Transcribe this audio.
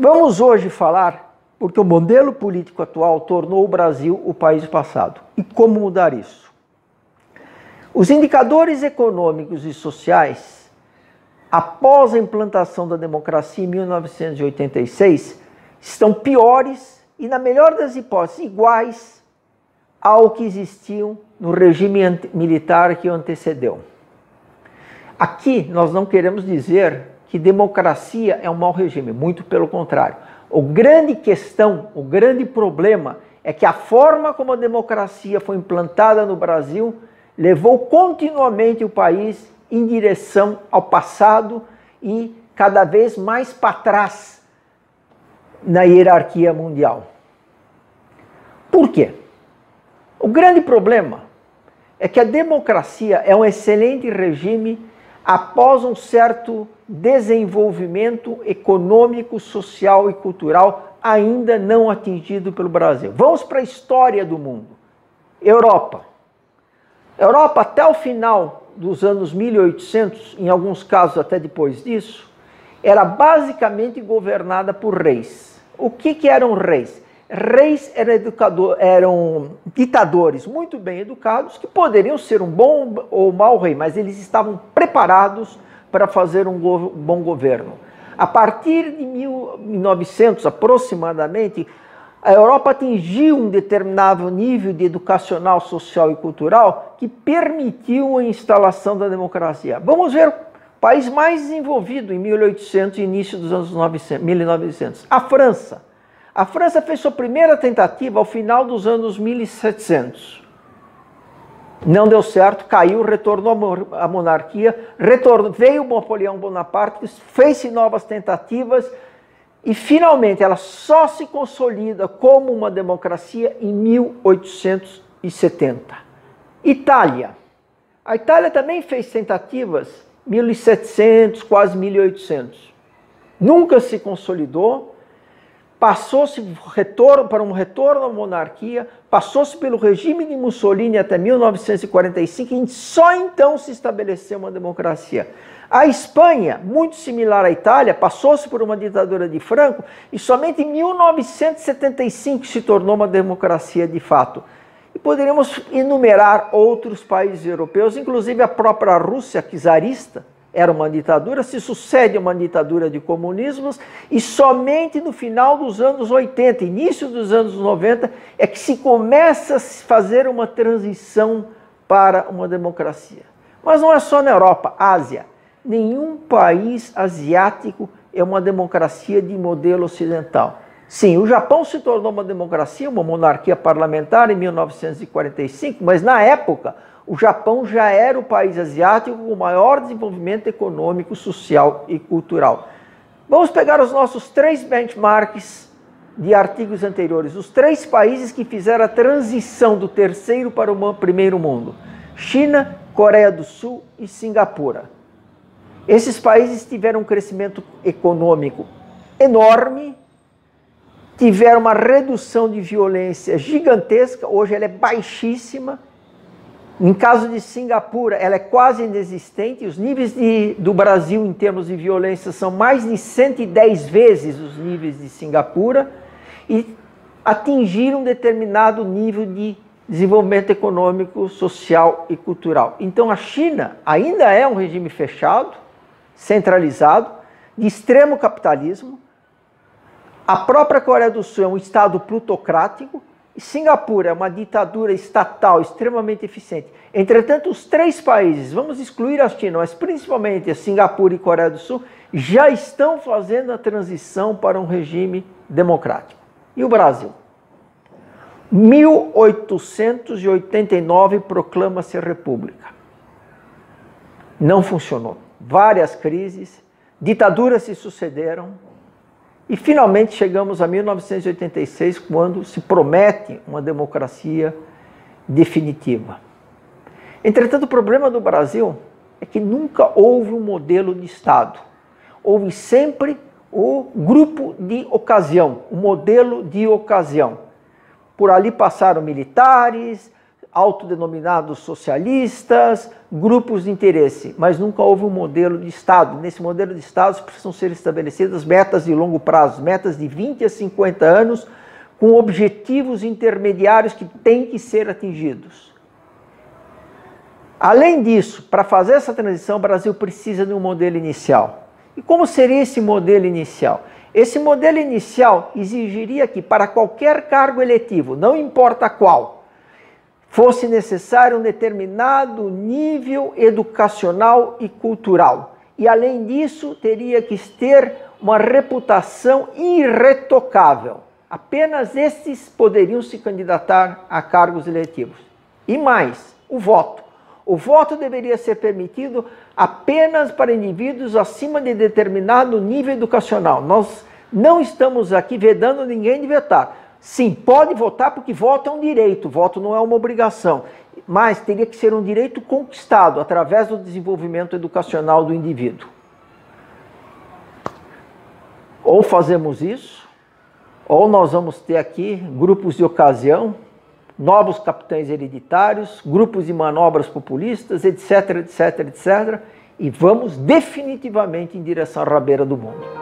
Vamos hoje falar porque o modelo político atual tornou o Brasil o país do passado. E como mudar isso? Os indicadores econômicos e sociais, após a implantação da democracia em 1986, estão piores e, na melhor das hipóteses, iguais ao que existiam no regime militar que o antecedeu. Aqui nós não queremos dizer que democracia é um mau regime, muito pelo contrário. A grande questão, o grande problema é que a forma como a democracia foi implantada no Brasil levou continuamente o país em direção ao passado e cada vez mais para trás na hierarquia mundial. Por quê? O grande problema é que a democracia é um excelente regime após um certo desenvolvimento econômico, social e cultural ainda não atingido pelo Brasil. Vamos para a história do mundo. Europa. Europa, até o final dos anos 1800, em alguns casos até depois disso, era basicamente governada por reis. O que eram reis? Reis eram ditadores muito bem educados que poderiam ser um bom ou mau rei, mas eles estavam preparados para fazer um bom governo. A partir de 1900, aproximadamente, a Europa atingiu um determinado nível de educacional, social e cultural que permitiu a instalação da democracia. Vamos ver o país mais desenvolvido em 1800 e início dos anos 1900, a França. A França fez sua primeira tentativa ao final dos anos 1700. Não deu certo, caiu, retornou à monarquia, veio Napoleão Bonaparte, fez novas tentativas e finalmente ela só se consolida como uma democracia em 1870. Itália. A Itália também fez tentativas 1700, quase 1800. Nunca se consolidou. Passou-se para um retorno à monarquia, passou-se pelo regime de Mussolini até 1945 e só então se estabeleceu uma democracia. A Espanha, muito similar à Itália, passou-se por uma ditadura de Franco e somente em 1975 se tornou uma democracia de fato. E poderíamos enumerar outros países europeus, inclusive a própria Rússia, czarista, era uma ditadura, se sucede a uma ditadura de comunismos e somente no final dos anos 80, início dos anos 90, é que se começa a fazer uma transição para uma democracia. Mas não é só na Europa, Ásia. Nenhum país asiático é uma democracia de modelo ocidental. Sim, o Japão se tornou uma democracia, uma monarquia parlamentar em 1945, mas na época o Japão já era o país asiático com o maior desenvolvimento econômico, social e cultural. Vamos pegar os nossos 3 benchmarks de artigos anteriores, os 3 países que fizeram a transição do terceiro para o primeiro mundo: China, Coreia do Sul e Singapura. Esses países tiveram um crescimento econômico enorme, tiveram uma redução de violência gigantesca, hoje ela é baixíssima. Em caso de Singapura, ela é quase inexistente. Os níveis do Brasil em termos de violência são mais de 110 vezes os níveis de Singapura e atingiram um determinado nível de desenvolvimento econômico, social e cultural. Então a China ainda é um regime fechado, centralizado, de extremo capitalismo. A própria Coreia do Sul é um estado plutocrático. Singapura é uma ditadura estatal extremamente eficiente. Entretanto, os 3 países, vamos excluir a China, mas principalmente a Singapura e Coreia do Sul, já estão fazendo a transição para um regime democrático. E o Brasil? 1889 proclama-se a República. Não funcionou. Várias crises, ditaduras se sucederam, e finalmente chegamos a 1986, quando se promete uma democracia definitiva. Entretanto, o problema do Brasil é que nunca houve um modelo de Estado. Houve sempre o grupo de ocasião, o modelo de ocasião. Por ali passaram militares, autodenominados socialistas, grupos de interesse, mas nunca houve um modelo de Estado. Nesse modelo de Estado precisam ser estabelecidas metas de longo prazo, metas de 20 a 50 anos, com objetivos intermediários que têm que ser atingidos. Além disso, para fazer essa transição, o Brasil precisa de um modelo inicial. E como seria esse modelo inicial? Esse modelo inicial exigiria que, para qualquer cargo eletivo, não importa qual, fosse necessário um determinado nível educacional e cultural. E, além disso, teria que ter uma reputação irretocável. Apenas esses poderiam se candidatar a cargos eletivos. E mais, o voto. O voto deveria ser permitido apenas para indivíduos acima de determinado nível educacional. Nós não estamos aqui vedando ninguém de votar. Sim, pode votar porque voto é um direito, voto não é uma obrigação. Mas teria que ser um direito conquistado através do desenvolvimento educacional do indivíduo. Ou fazemos isso, ou nós vamos ter aqui grupos de ocasião, novos capitães hereditários, grupos de manobras populistas, etc, etc, etc, e vamos definitivamente em direção à rabeira do mundo.